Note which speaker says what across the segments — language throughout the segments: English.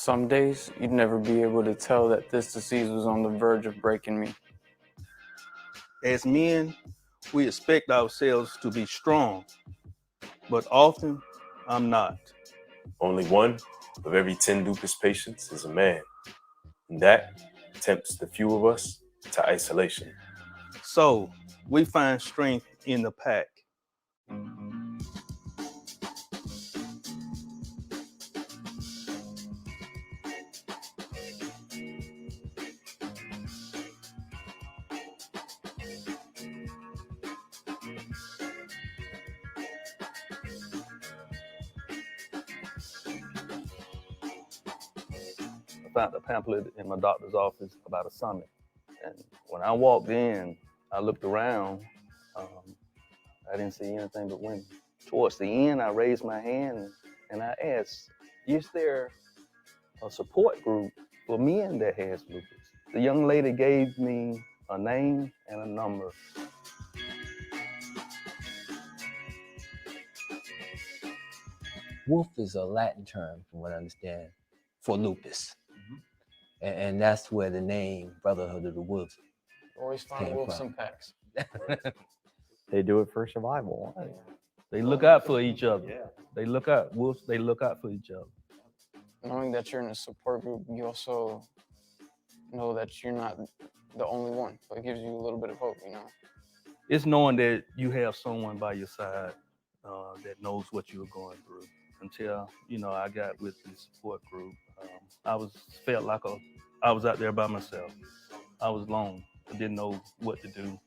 Speaker 1: Some days, you'd never be able to tell that this disease was on the verge of breaking me.
Speaker 2: As men, we expect ourselves to be strong, but often I'm not.
Speaker 3: Only one of every 10 lupus patients is a man, and that tempts the few of us to isolation.
Speaker 2: So we find strength in the pack. I found a pamphlet in my doctor's office about a summit. And when I walked in, I looked around. I didn't see anything but women. Towards the end, I raised my hand and I asked, is there a support group for men that has lupus? The young lady gave me a name and a number.
Speaker 4: Wolf is a Latin term, from what I understand, for lupus. And that's where the name Brotherhood of the Wolves
Speaker 1: Always find wolves in packs.
Speaker 5: They do it for survival.
Speaker 2: They look out for each other. Yeah. They look out, wolves, they look out for each other.
Speaker 1: Knowing that you're in a support group, you also know that you're not the only one. So it gives you a little bit of hope, you know?
Speaker 2: It's knowing that you have someone by your side that knows what you're going through. Until, I got with the support group, I felt like I was out there by myself. I was alone. I didn't know what to do.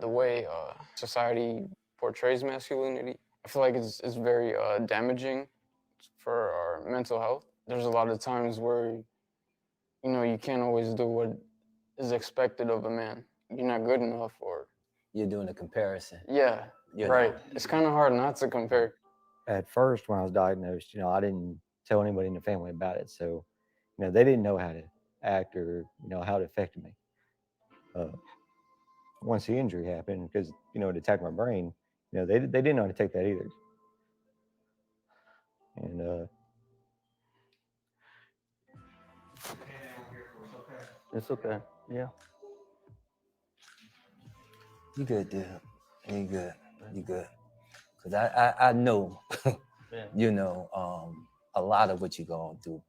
Speaker 1: The way society portrays masculinity, I feel like it's very damaging for our mental health. There's a lot of times where, you can't always do what is expected of a man. You're not good enough, or
Speaker 4: you're doing a comparison.
Speaker 1: Yeah, right. It's kind of hard not to compare.
Speaker 5: At first, when I was diagnosed, I didn't tell anybody in the family about it. So, they didn't know how to act or, how it affected me. Once the injury happened, because, it attacked my brain, they didn't know how to take that either. And
Speaker 2: it's okay. Yeah.
Speaker 4: You good, dude. You good. You good. Because I know, a lot of what you're going through.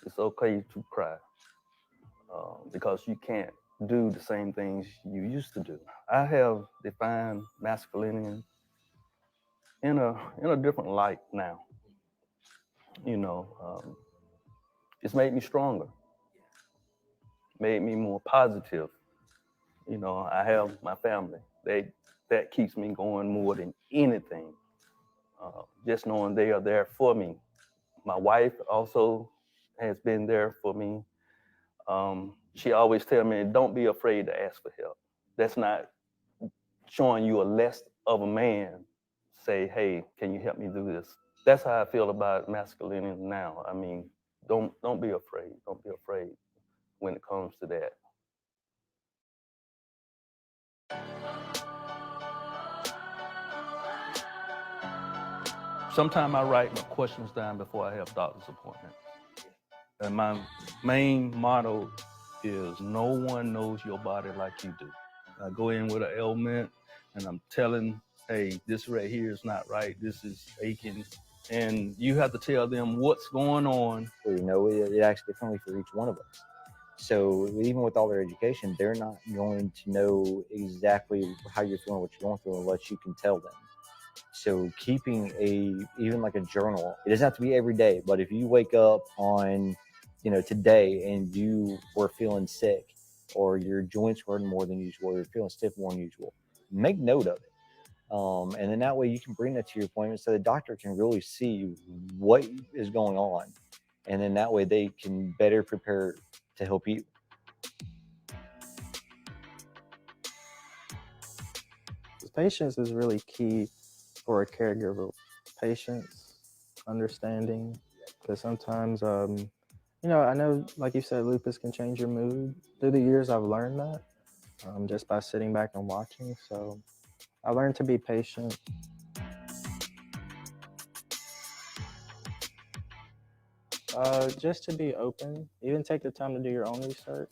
Speaker 2: It's okay to cry because you can't do the same things you used to do. I have defined masculinity in a different light now. It's made me stronger, made me more positive. I have my family. That keeps me going more than anything. Just knowing they are there for me. My wife also has been there for me. She always tells me, don't be afraid to ask for help. That's not showing you a less of a man. Say, hey, can you help me do this? That's how I feel about masculinity now. I mean, don't be afraid. Don't be afraid when it comes to that. Sometimes I write my questions down before I have doctor's appointments. And my main motto is no one knows your body like you do. I go in with an ailment and I'm telling, hey, this right here is not right. This is aching. And you have to tell them what's going on.
Speaker 5: It acts differently for each one of us. So even with all their education, they're not going to know exactly how you're feeling, what you're going through, unless you can tell them. So keeping even like a journal, it doesn't have to be every day, but if you wake up on, today and you were feeling sick or your joints hurting more than usual, or you're feeling stiff more than usual, make note of it. And then that way you can bring that to your appointment so the doctor can really see what is going on. And then that way they can better prepare to help you.
Speaker 6: Patience is really key for a caregiver. Patience, understanding, because sometimes, I know, like you said, lupus can change your mood. Through the years, I've learned that just by sitting back and watching. So I learned to be patient Just to be open, even take the time to do your own research.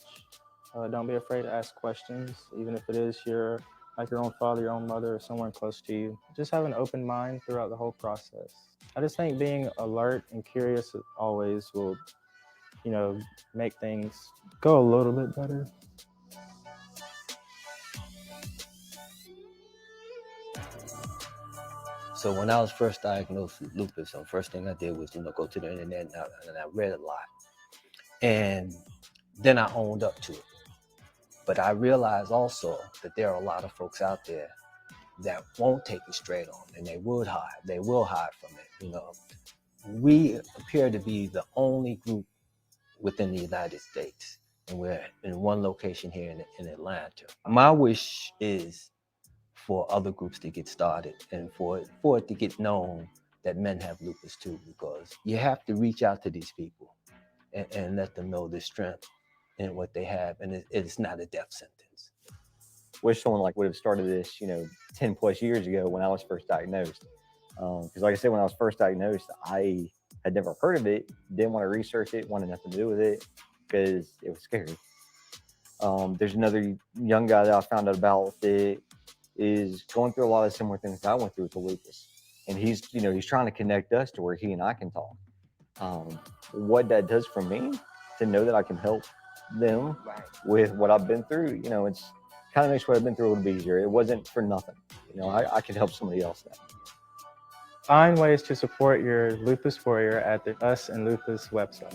Speaker 6: Don't be afraid to ask questions, even if it is your own father, your own mother, or someone close to you. Just have an open mind throughout the whole process. I just think being alert and curious always will, make things go a little bit better.
Speaker 4: So when I was first diagnosed with lupus, the first thing I did was, go to the internet and I read a lot. And then I owned up to it. But I realized also that there are a lot of folks out there that won't take it straight on, and they will hide from it. We appear to be the only group within the United States, and we're in one location here in Atlanta. My wish is for other groups to get started and for it to get known that men have lupus too, because you have to reach out to these people and let them know the strength in what they have, and it's not a death sentence.
Speaker 5: Wish someone would have started this, 10 plus years ago when I was first diagnosed. Because like I said, when I was first diagnosed, I had never heard of it, didn't want to research it, wanted nothing to do with it because it was scary. There's another young guy that I found out about that is going through a lot of similar things that I went through with the lupus. And he's trying to connect us to where he and I can talk. What that does for me, to know that I can help them with what I've been through, it's kind of makes what I've been through a little bit easier. It wasn't for nothing. I can help somebody else now.
Speaker 6: Find ways to support your lupus warrior at the Us and Lupus website.